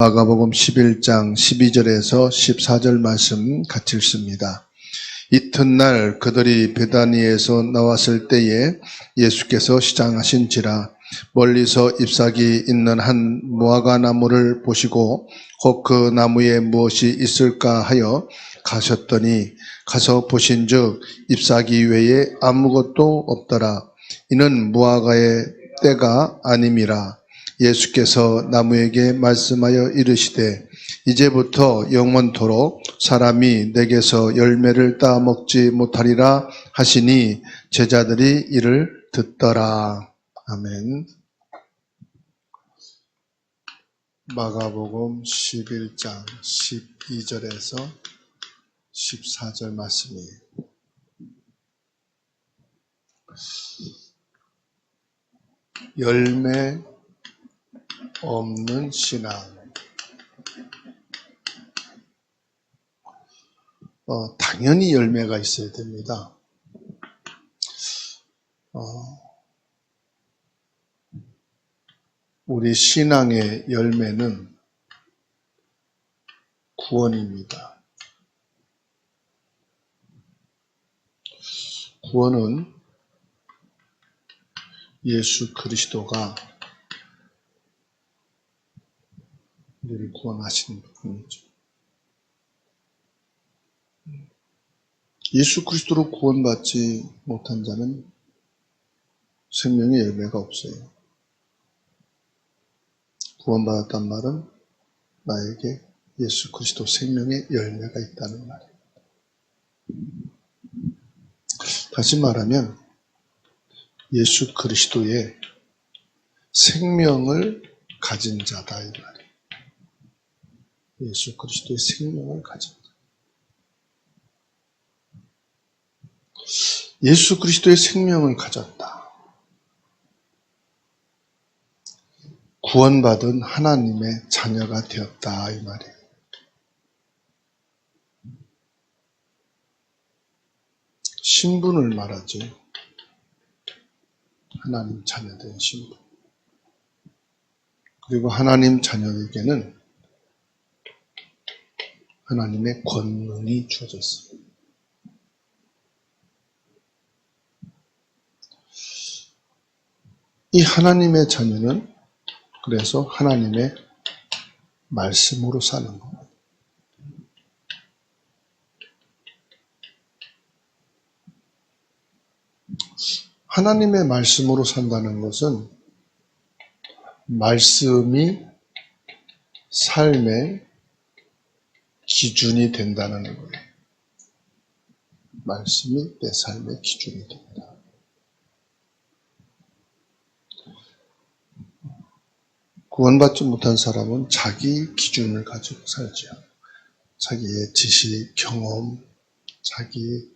마가복음 11장 12절에서 14절 말씀 같이 읽습니다. 이튿날 그들이 베다니에서 나왔을 때에 예수께서 시장하신지라 멀리서 잎사귀 있는 한 무화과 나무를 보시고 혹 그 나무에 무엇이 있을까 하여 가셨더니 가서 보신즉 잎사귀 외에 아무것도 없더라. 이는 무화과의 때가 아님이라. 예수께서 나무에게 말씀하여 이르시되 이제부터 영원토록 사람이 내게서 열매를 따먹지 못하리라 하시니 제자들이 이를 듣더라. 아멘. 마가복음 11장 12절에서 14절 말씀이에요. 열매 없는 신앙. 당연히 열매가 있어야 됩니다. 우리 신앙의 열매는 구원입니다. 구원은 예수 그리스도가 우리를 구원하시는 분이죠. 예수 그리스도로 구원받지 못한 자는 생명의 열매가 없어요. 구원받았단 말은 나에게 예수 그리스도 생명의 열매가 있다는 말이에요. 다시 말하면 예수 그리스도의 생명을 가진 자다 이 말이에요. 예수 그리스도의 생명을 가진 자. 예수 그리스도의 생명을 가졌다. 구원받은 하나님의 자녀가 되었다 이 말이에요. 신분을 말하죠. 하나님 자녀된 신분. 그리고 하나님 자녀에게는 하나님의 권능이 주어졌어요. 이 하나님의 자녀는 그래서 하나님의 말씀으로 사는 겁니다. 하나님의 말씀으로 산다는 것은 말씀이 삶의 기준이 된다는 거예요. 말씀이 내 삶의 기준이 된다. 구원받지 못한 사람은 자기 기준을 가지고 살죠. 자기의 지식, 경험, 자기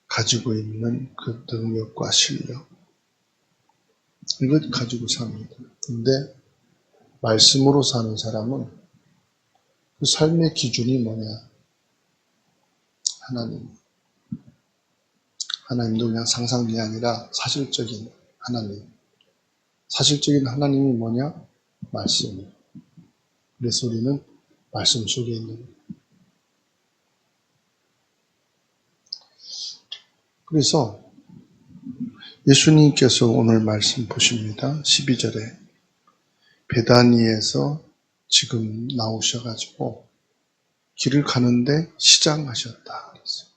가지고 있는 그 능력과 실력 이걸 가지고 삽니다. 근데 말씀으로 사는 사람은 그 삶의 기준이 뭐냐? 하나님도 그냥 상상이 아니라 사실적인 하나님. 사실적인 하나님이 뭐냐? 말씀이에요. 그래서 우리는 말씀 속에 있는 거예요. 그래서 예수님께서 오늘 말씀 보십니다. 12절에 베다니에서 지금 나오셔가지고 길을 가는데 시장하셨다. 그랬어요.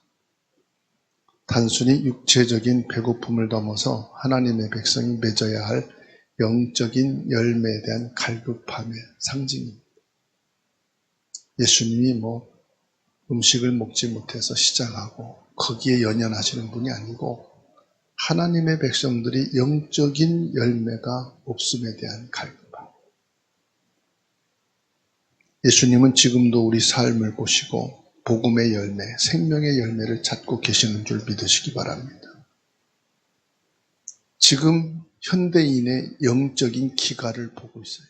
단순히 육체적인 배고픔을 넘어서 하나님의 백성이 맺어야 할 영적인 열매에 대한 갈급함의 상징입니다. 예수님이 음식을 먹지 못해서 시장하고 거기에 연연하시는 분이 아니고 하나님의 백성들이 영적인 열매가 없음에 대한 갈급함. 예수님은 지금도 우리 삶을 보시고 복음의 열매, 생명의 열매를 찾고 계시는 줄 믿으시기 바랍니다. 지금 현대인의 영적인 기갈을 보고 있어요.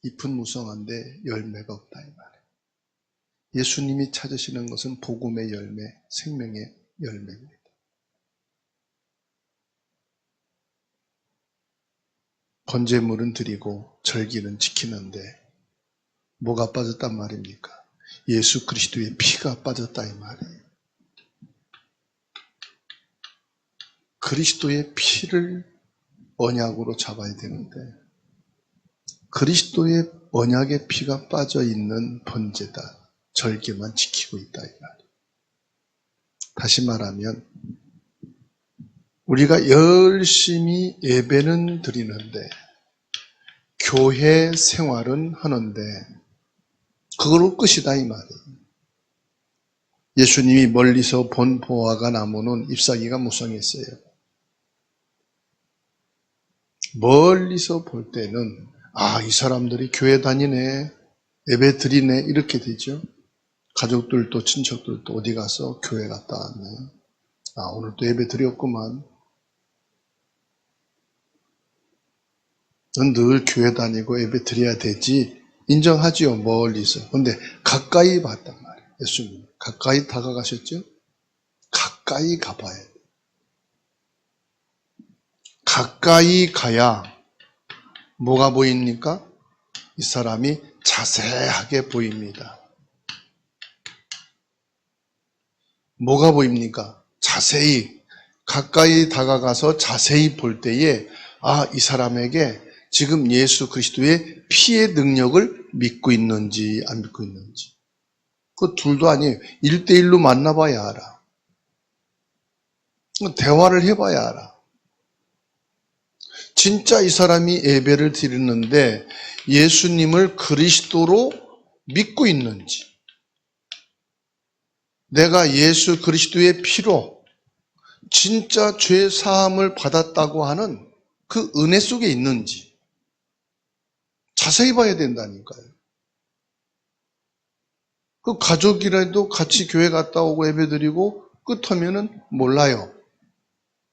잎은 무성한데 열매가 없다 이 말이에요. 예수님이 찾으시는 것은 복음의 열매, 생명의 열매입니다. 번제물은 드리고 절기는 지키는데 뭐가 빠졌단 말입니까? 예수 그리스도의 피가 빠졌다 이 말이에요. 그리스도의 피를 언약으로 잡아야 되는데 그리스도의 언약의 피가 빠져있는 번제다. 절개만 지키고 있다 이 말이에요. 다시 말하면 우리가 열심히 예배는 드리는데 교회 생활은 하는데 그걸로 끝이다 이 말이에요. 예수님이 멀리서 본 보화과 나무는 잎사귀가 무성했어요. 멀리서 볼 때는 이 사람들이 교회 다니네, 예배 드리네 이렇게 되죠. 가족들도 친척들도 어디 가서 교회 갔다 왔네. 오늘 또 예배 드렸구만. 넌 늘 교회 다니고 예배 드려야 되지. 인정하지요, 멀리서. 근데 가까이 봤단 말이에요. 예수님 가까이 다가가셨죠? 가까이 가봐야 돼요. 가까이 가야 뭐가 보입니까? 이 사람이 자세하게 보입니다. 뭐가 보입니까? 자세히 가까이 다가가서 자세히 볼 때에 이 사람에게 지금 예수 그리스도의 피의 능력을 믿고 있는지 안 믿고 있는지. 그 둘도 아니에요. 1대1로 만나봐야 알아. 대화를 해봐야 알아. 진짜 이 사람이 예배를 드리는데 예수님을 그리스도로 믿고 있는지, 내가 예수 그리스도의 피로 진짜 죄 사함을 받았다고 하는 그 은혜 속에 있는지 자세히 봐야 된다니까요. 그 가족이라도 같이 교회 갔다 오고 예배드리고 끝하면은 몰라요.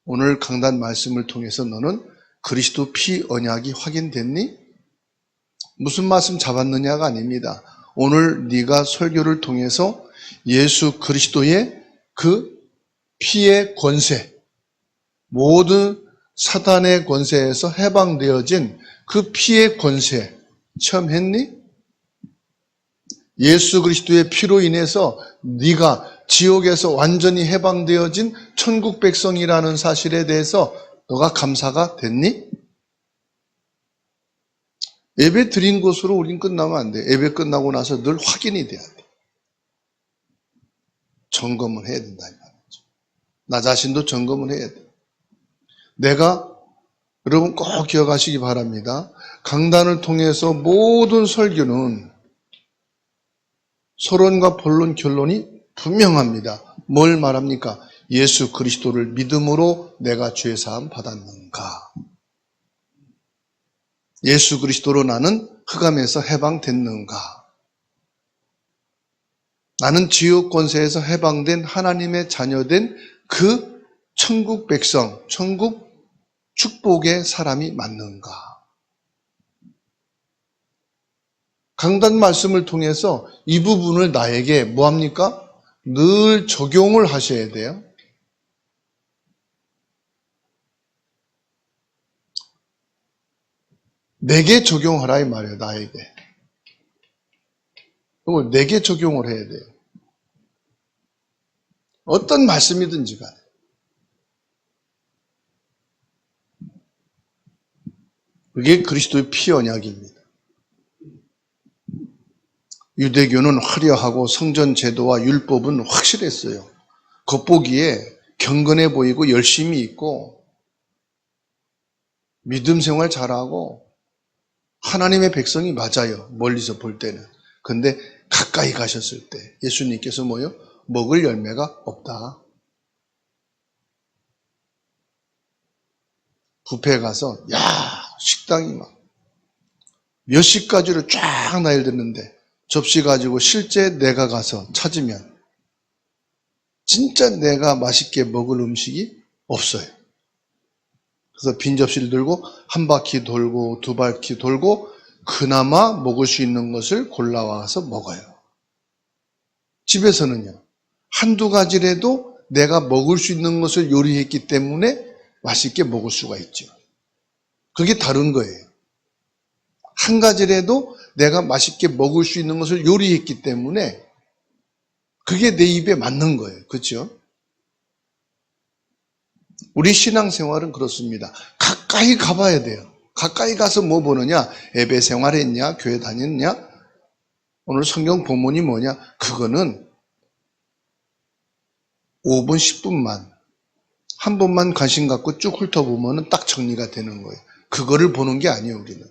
오늘 강단 말씀을 통해서 너는 그리스도 피 언약이 확인됐니? 무슨 말씀 잡았느냐가 아닙니다. 오늘 네가 설교를 통해서 예수 그리스도의 그 피의 권세, 모든 사단의 권세에서 해방되어진 그 피의 권세 체험했니? 예수 그리스도의 피로 인해서 네가 지옥에서 완전히 해방되어진 천국 백성이라는 사실에 대해서 너가 감사가 됐니? 예배 드린 것으로 우린 끝나면 안 돼. 예배 끝나고 나서 늘 확인이 돼야 돼. 점검을 해야 된다 이 말이죠. 나 자신도 점검을 해야 돼. 내가 여러분 꼭 기억하시기 바랍니다. 강단을 통해서 모든 설교는 서론과 본론, 결론이 분명합니다. 뭘 말합니까? 예수 그리스도를 믿음으로 내가 죄사함 받았는가? 예수 그리스도로 나는 흑암에서 해방됐는가? 나는 지옥 권세에서 해방된 하나님의 자녀된 그 천국 백성, 천국 축복의 사람이 맞는가? 강단 말씀을 통해서 이 부분을 나에게 뭐합니까? 늘 적용을 하셔야 돼요. 내게 적용하라 이 말이에요. 나에게. 그걸 내게 적용을 해야 돼요. 어떤 말씀이든지 간에. 그게 그리스도의 피 언약입니다. 유대교는 화려하고 성전 제도와 율법은 확실했어요. 겉보기에 경건해 보이고 열심히 있고 믿음 생활 잘하고 하나님의 백성이 맞아요. 멀리서 볼 때는. 근데 가까이 가셨을 때 예수님께서 뭐요? 먹을 열매가 없다. 뷔페에 가서 식당이 막 몇십 가지로 쫙 나열됐는데 접시 가지고 실제 내가 가서 찾으면 진짜 내가 맛있게 먹을 음식이 없어요. 그래서 빈 접시를 들고 한 바퀴 돌고 두 바퀴 돌고 그나마 먹을 수 있는 것을 골라와서 먹어요. 집에서는요. 한두 가지라도 내가 먹을 수 있는 것을 요리했기 때문에 맛있게 먹을 수가 있죠. 그게 다른 거예요. 한 가지라도 내가 맛있게 먹을 수 있는 것을 요리했기 때문에 그게 내 입에 맞는 거예요. 그렇죠? 우리 신앙생활은 그렇습니다. 가까이 가봐야 돼요. 가까이 가서 뭐 보느냐? 예배 생활했냐? 교회 다녔냐? 오늘 성경 본문이 뭐냐? 그거는 5분, 10분만 한 번만 관심 갖고 쭉 훑어보면 딱 정리가 되는 거예요. 그거를 보는 게 아니에요. 우리는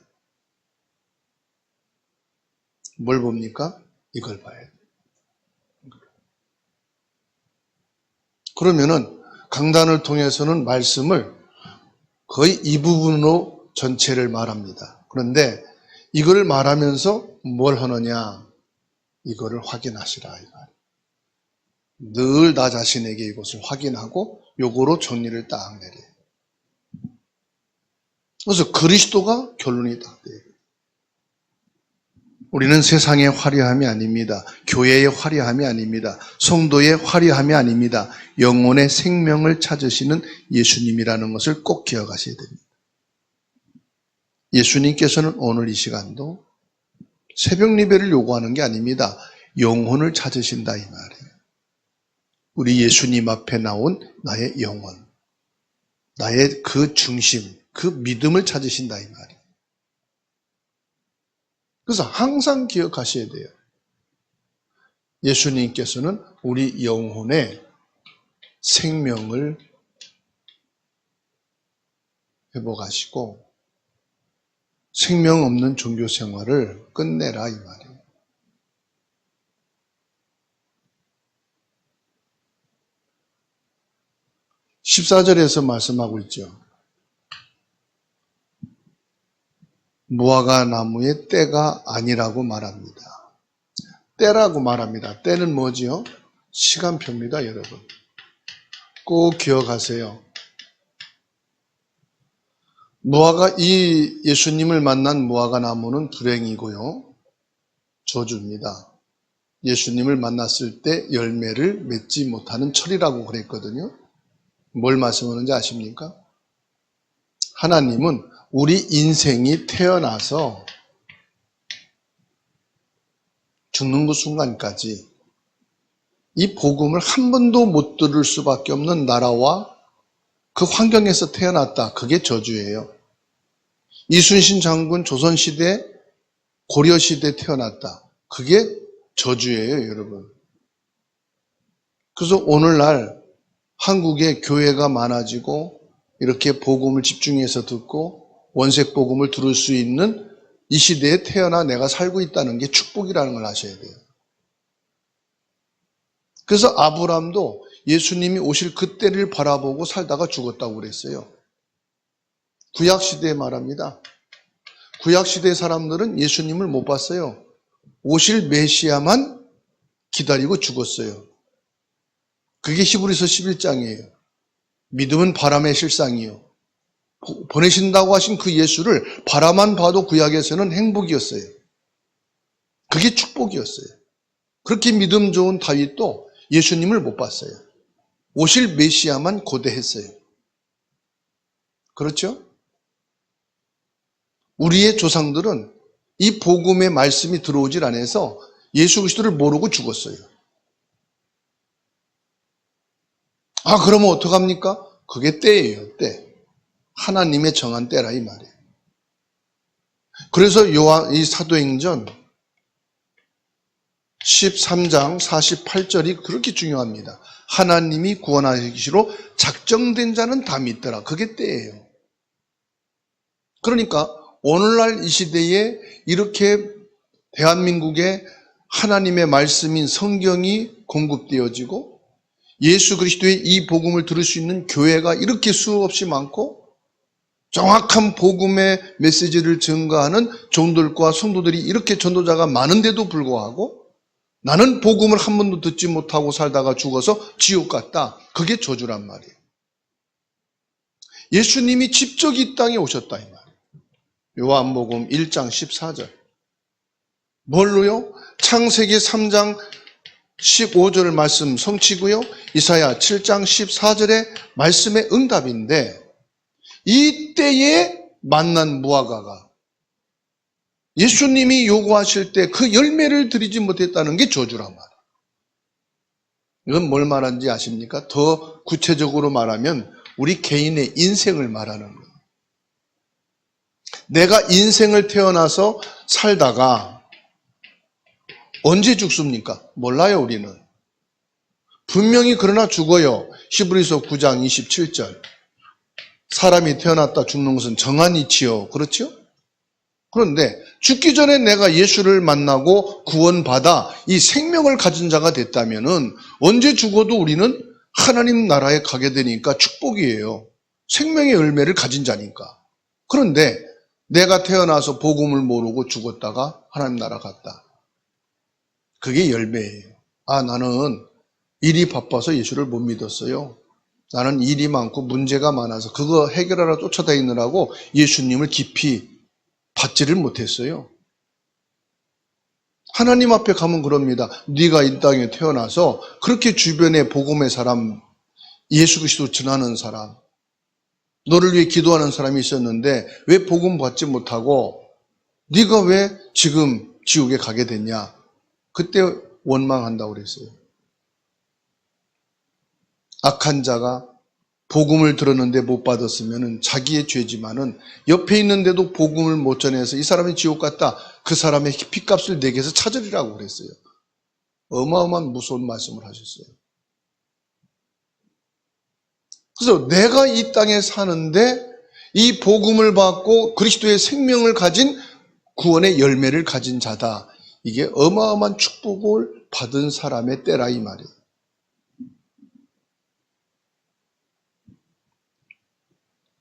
뭘 봅니까? 이걸 봐야 돼요. 그러면은 강단을 통해서는 말씀을 거의 이 부분으로 전체를 말합니다. 그런데 이걸 말하면서 뭘 하느냐? 이거를 확인하시라. 늘 나 자신에게 이것을 확인하고 요거로 정리를 딱 내려요. 그래서 그리스도가 결론이 딱 돼요. 우리는 세상의 화려함이 아닙니다. 교회의 화려함이 아닙니다. 성도의 화려함이 아닙니다. 영혼의 생명을 찾으시는 예수님이라는 것을 꼭 기억하셔야 됩니다. 예수님께서는 오늘 이 시간도 새벽 예배를 요구하는 게 아닙니다. 영혼을 찾으신다 이 말이에요. 우리 예수님 앞에 나온 나의 영혼, 나의 그 중심, 그 믿음을 찾으신다 이 말이에요. 그래서 항상 기억하셔야 돼요. 예수님께서는 우리 영혼의 생명을 회복하시고 생명 없는 종교 생활을 끝내라 이 말이에요. (14절에서) 말씀하고 있죠. 무화과 나무의 때가 아니라고 말합니다. 때라고 말합니다. 때는 뭐지요? 시간표입니다, 여러분. 꼭 기억하세요. 이 예수님을 만난 무화과 나무는 불행이고요. 저주입니다. 예수님을 만났을 때 열매를 맺지 못하는 철이라고 그랬거든요. 뭘 말씀하는지 아십니까? 하나님은 우리 인생이 태어나서 죽는 그 순간까지 이 복음을 한 번도 못 들을 수밖에 없는 나라와 그 환경에서 태어났다. 그게 저주예요. 이순신 장군 조선시대, 고려시대에 태어났다. 그게 저주예요, 여러분. 그래서 오늘날 한국에 교회가 많아지고 이렇게 복음을 집중해서 듣고 원색 복음을 들을 수 있는 이 시대에 태어나 내가 살고 있다는 게 축복이라는 걸 아셔야 돼요. 그래서 아브라함도 예수님이 오실 그때를 바라보고 살다가 죽었다고 그랬어요. 구약시대에 말합니다. 구약시대 사람들은 예수님을 못 봤어요. 오실 메시아만 기다리고 죽었어요. 그게 히브리서 11장이에요. 믿음은 바람의 실상이요. 보내신다고 하신 그 예수를 바라만 봐도 구약에서는 행복이었어요. 그게 축복이었어요. 그렇게 믿음 좋은 다윗도 예수님을 못 봤어요. 오실 메시아만 고대했어요. 그렇죠? 우리의 조상들은 이 복음의 말씀이 들어오질 않아서 예수 그리스도를 모르고 죽었어요. 그러면 어떡합니까? 그게 때예요, 때. 하나님의 정한 때라 이 말이에요. 그래서 이 사도행전 13장 48절이 그렇게 중요합니다. 하나님이 구원하시기로 작정된 자는 다 믿더라. 그게 때예요. 그러니까 오늘날 이 시대에 이렇게 대한민국에 하나님의 말씀인 성경이 공급되어지고 예수 그리스도의 이 복음을 들을 수 있는 교회가 이렇게 수없이 많고 정확한 복음의 메시지를 전가하는 종들과 성도들이 이렇게 전도자가 많은데도 불구하고 나는 복음을 한 번도 듣지 못하고 살다가 죽어서 지옥 갔다. 그게 저주란 말이에요. 예수님이 직접 이 땅에 오셨다 이 말이에요. 요한복음 1장 14절. 뭘로요? 창세기 3장 15절 말씀 성취고요. 이사야 7장 14절의 말씀의 응답인데 이때에 만난 무화과가 예수님이 요구하실 때 그 열매를 드리지 못했다는 게 저주란 말이에요. 이건 뭘 말하는지 아십니까? 더 구체적으로 말하면 우리 개인의 인생을 말하는 거예요. 내가 인생을 태어나서 살다가 언제 죽습니까? 몰라요, 우리는. 분명히 그러나 죽어요. 히브리서 9장 27절. 사람이 태어났다 죽는 것은 정한 이치요. 그렇죠? 그런데 죽기 전에 내가 예수를 만나고 구원받아 이 생명을 가진 자가 됐다면은 언제 죽어도 우리는 하나님 나라에 가게 되니까 축복이에요. 생명의 열매를 가진 자니까. 그런데 내가 태어나서 복음을 모르고 죽었다가 하나님 나라 갔다. 그게 열매예요. 아, 나는 일이 바빠서 예수를 못 믿었어요. 나는 일이 많고 문제가 많아서 그거 해결하러 쫓아다니느라고 예수님을 깊이 받지를 못했어요. 하나님 앞에 가면 그럽니다. 네가 이 땅에 태어나서 그렇게 주변에 복음의 사람, 예수 그리스도 전하는 사람, 너를 위해 기도하는 사람이 있었는데 왜 복음 받지 못하고 네가 왜 지금 지옥에 가게 됐냐? 그때 원망한다고 그랬어요. 악한 자가 복음을 들었는데 못 받았으면 자기의 죄지만은 옆에 있는데도 복음을 못 전해서 이 사람이 지옥 갔다. 그 사람의 핏값을 내게서 찾으리라고 그랬어요. 어마어마한 무서운 말씀을 하셨어요. 그래서 내가 이 땅에 사는데 이 복음을 받고 그리스도의 생명을 가진 구원의 열매를 가진 자다. 이게 어마어마한 축복을 받은 사람의 때라 이 말이에요.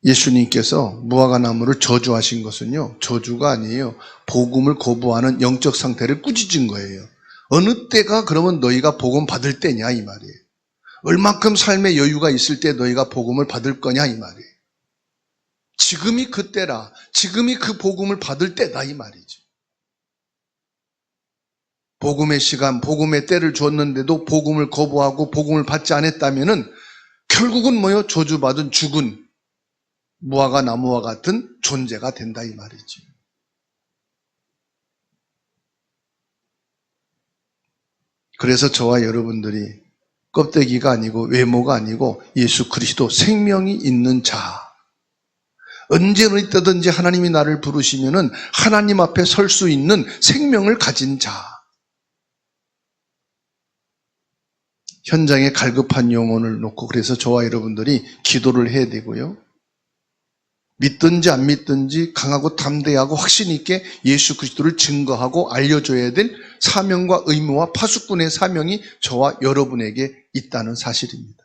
예수님께서 무화과나무를 저주하신 것은요, 저주가 아니에요. 복음을 거부하는 영적 상태를 꾸짖은 거예요. 어느 때가 그러면 너희가 복음 받을 때냐 이 말이에요. 얼만큼 삶의 여유가 있을 때 너희가 복음을 받을 거냐 이 말이에요. 지금이 그때라. 지금이 그 복음을 받을 때다 이 말이죠. 복음의 시간, 복음의 때를 줬는데도 복음을 거부하고 복음을 받지 않았다면은 결국은 뭐요? 저주받은 죽은 무화과 나무와 같은 존재가 된다 이 말이죠. 그래서 저와 여러분들이 껍데기가 아니고 외모가 아니고 예수 그리스도 생명이 있는 자. 언제 어디 때든지 하나님이 나를 부르시면은 하나님 앞에 설 수 있는 생명을 가진 자. 현장에 갈급한 영혼을 놓고 그래서 저와 여러분들이 기도를 해야 되고요. 믿든지 안 믿든지 강하고 담대하고 확신 있게 예수 그리스도를 증거하고 알려줘야 될 사명과 의무와 파수꾼의 사명이 저와 여러분에게 있다는 사실입니다.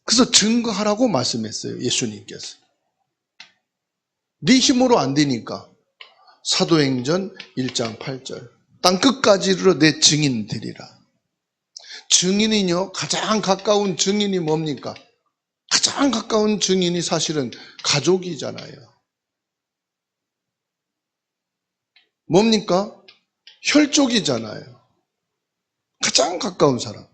그래서 증거하라고 말씀했어요. 예수님께서. 네 힘으로 안 되니까 사도행전 1장 8절 땅끝까지 이르러 내 증인 되리라. 증인이요 가장 가까운 증인이 뭡니까? 가장 가까운 증인이 사실은 가족이잖아요. 뭡니까? 혈족이잖아요. 가장 가까운 사람.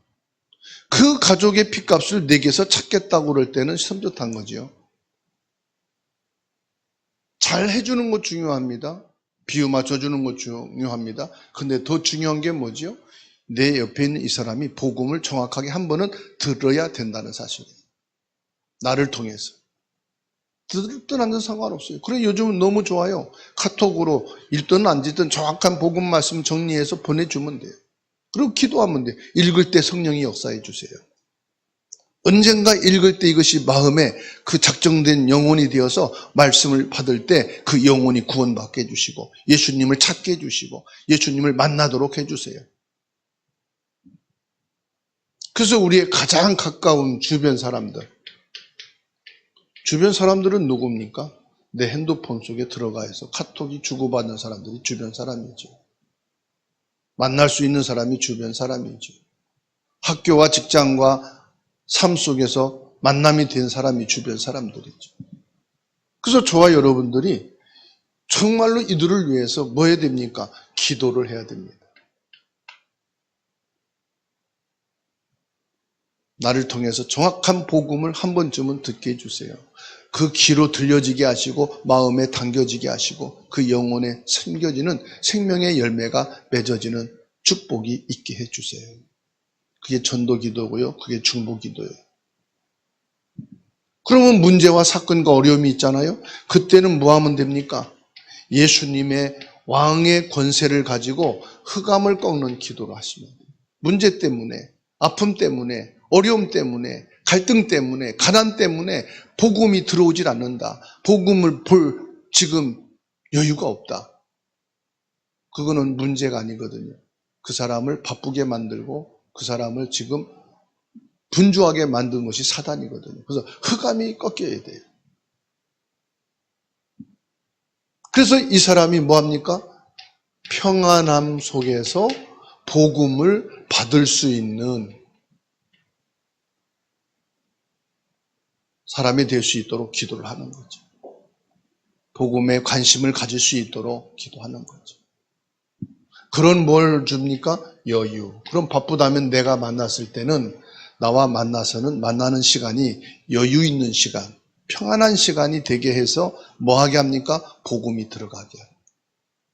그 가족의 핏값을 내게서 찾겠다고 그럴 때는 섬뜩한 거죠. 잘 해주는 것 중요합니다. 비유 맞춰주는 것 중요합니다. 근데 더 중요한 게 뭐죠? 내 옆에 있는 이 사람이 복음을 정확하게 한 번은 들어야 된다는 사실이에요. 나를 통해서. 듣든 안 듣든 상관없어요. 그래 요즘은 너무 좋아요. 카톡으로 읽든 안 읽든 정확한 복음 말씀 정리해서 보내주면 돼요. 그리고 기도하면 돼요. 읽을 때 성령이 역사해 주세요. 언젠가 읽을 때 이것이 마음에 그 작정된 영혼이 되어서 말씀을 받을 때 그 영혼이 구원받게 해주시고 예수님을 찾게 해주시고 예수님을 만나도록 해주세요. 그래서 우리의 가장 가까운 주변 사람들은 누굽니까? 내 핸드폰 속에 들어가서 카톡이 주고받는 사람들이 주변 사람이죠. 만날 수 있는 사람이 주변 사람이죠. 학교와 직장과 삶 속에서 만남이 된 사람이 주변 사람들이죠. 그래서 저와 여러분들이 정말로 이들을 위해서 뭐 해야 됩니까? 기도를 해야 됩니다. 나를 통해서 정확한 복음을 한 번쯤은 듣게 해주세요. 그 귀로 들려지게 하시고 마음에 당겨지게 하시고 그 영혼에 생겨지는 생명의 열매가 맺어지는 축복이 있게 해주세요. 그게 전도기도고요. 그게 중보기도예요. 그러면 문제와 사건과 어려움이 있잖아요. 그때는 뭐 하면 됩니까? 예수님의 왕의 권세를 가지고 흑암을 꺾는 기도를 하시면 돼요. 문제 때문에, 아픔 때문에, 어려움 때문에, 갈등 때문에, 가난 때문에 복음이 들어오질 않는다. 복음을 볼 지금 여유가 없다. 그거는 문제가 아니거든요. 그 사람을 바쁘게 만들고 그 사람을 지금 분주하게 만든 것이 사단이거든요. 그래서 흑암이 꺾여야 돼요. 그래서 이 사람이 뭐합니까? 평안함 속에서 복음을 받을 수 있는 사람이 될 수 있도록 기도를 하는 거죠. 복음에 관심을 가질 수 있도록 기도하는 거죠. 그런 뭘 줍니까? 여유. 그럼 바쁘다면 내가 만났을 때는 나와 만나서는 만나는 시간이 여유 있는 시간, 평안한 시간이 되게 해서 뭐 하게 합니까? 복음이 들어가게 합니다.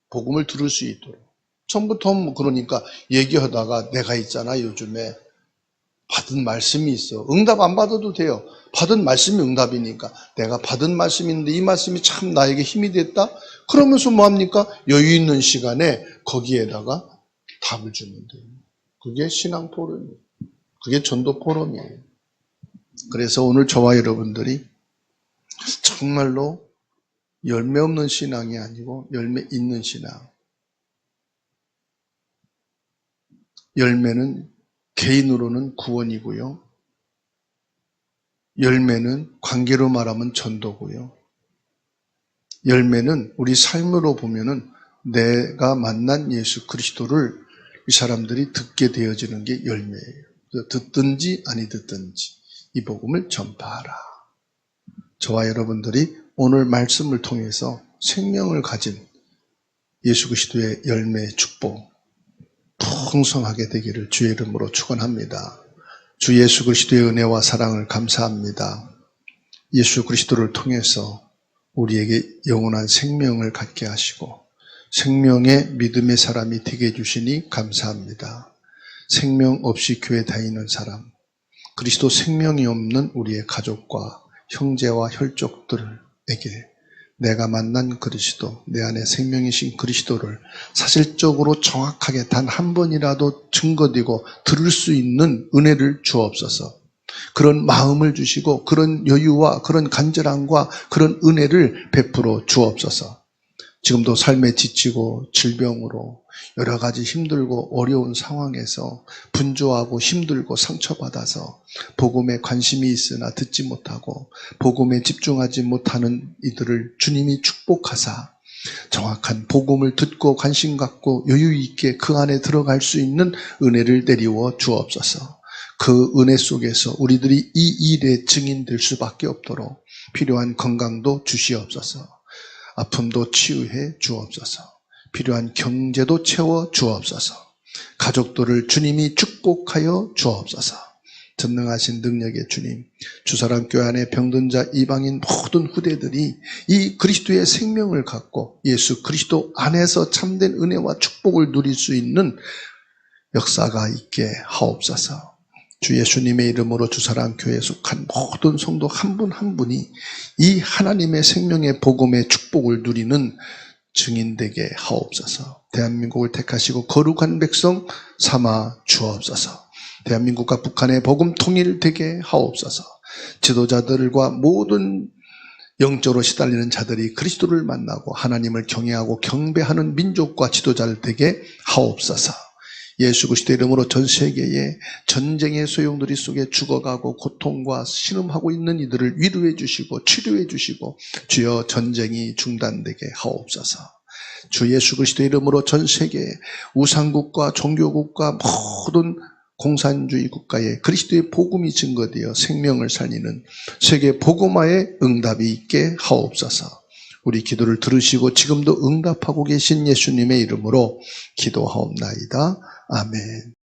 복음을 들을 수 있도록. 처음부터 그러니까 얘기하다가 내가 있잖아 요즘에 받은 말씀이 있어. 응답 안 받아도 돼요. 받은 말씀이 응답이니까. 내가 받은 말씀이 있는데 이 말씀이 참 나에게 힘이 됐다? 그러면서 뭐합니까? 여유 있는 시간에 거기에다가 답을 주면 돼요. 그게 신앙 포럼이에요. 그게 전도 포럼이에요. 그래서 오늘 저와 여러분들이 정말로 열매 없는 신앙이 아니고 열매 있는 신앙. 열매는 개인으로는 구원이고요. 열매는 관계로 말하면 전도고요. 열매는 우리 삶으로 보면은 내가 만난 예수 그리스도를 이 사람들이 듣게 되어지는 게 열매예요. 듣든지 아니 듣든지 이 복음을 전파하라. 저와 여러분들이 오늘 말씀을 통해서 생명을 가진 예수 그리스도의 열매의 축복 풍성하게 되기를 주의 이름으로 축원합니다. 주 예수 그리스도의 은혜와 사랑을 감사합니다. 예수 그리스도를 통해서 우리에게 영원한 생명을 갖게 하시고 생명의 믿음의 사람이 되게 해주시니 감사합니다. 생명 없이 교회 다니는 사람, 그리스도 생명이 없는 우리의 가족과 형제와 혈족들에게 내가 만난 그리스도, 내 안에 생명이신 그리스도를 사실적으로 정확하게 단 한 번이라도 증거되고 들을 수 있는 은혜를 주옵소서. 그런 마음을 주시고 그런 여유와 그런 간절함과 그런 은혜를 베풀어 주옵소서. 지금도 삶에 지치고 질병으로 여러 가지 힘들고 어려운 상황에서 분주하고 힘들고 상처받아서 복음에 관심이 있으나 듣지 못하고 복음에 집중하지 못하는 이들을 주님이 축복하사 정확한 복음을 듣고 관심 갖고 여유 있게 그 안에 들어갈 수 있는 은혜를 내리워 주옵소서. 그 은혜 속에서 우리들이 이 일의 증인될 수밖에 없도록 필요한 건강도 주시옵소서. 아픔도 치유해 주옵소서. 필요한 경제도 채워 주옵소서. 가족들을 주님이 축복하여 주옵소서. 전능하신 능력의 주님, 주사랑교회 안에 병든 자 이방인 모든 후대들이 이 그리스도의 생명을 갖고 예수 그리스도 안에서 참된 은혜와 축복을 누릴 수 있는 역사가 있게 하옵소서. 주 예수님의 이름으로 주사랑교회에 속한 모든 성도 한 분 한 분이 이 하나님의 생명의 복음의 축복을 누리는 증인되게 하옵소서. 대한민국을 택하시고 거룩한 백성 삼아 주옵소서. 대한민국과 북한의 복음 통일되게 하옵소서. 지도자들과 모든 영적으로 시달리는 자들이 그리스도를 만나고 하나님을 경외하고 경배하는 민족과 지도자를 되게 하옵소서. 예수 그리스도의 이름으로 전 세계에 전쟁의 소용돌이 속에 죽어가고 고통과 신음하고 있는 이들을 위로해 주시고 치료해 주시고 주여 전쟁이 중단되게 하옵소서. 주 예수 그리스도의 이름으로 전 세계에 우상국과 종교국과 모든 공산주의 국가에 그리스도의 복음이 증거되어 생명을 살리는 세계 복음화의 응답이 있게 하옵소서. 우리 기도를 들으시고 지금도 응답하고 계신 예수님의 이름으로 기도하옵나이다. 아멘.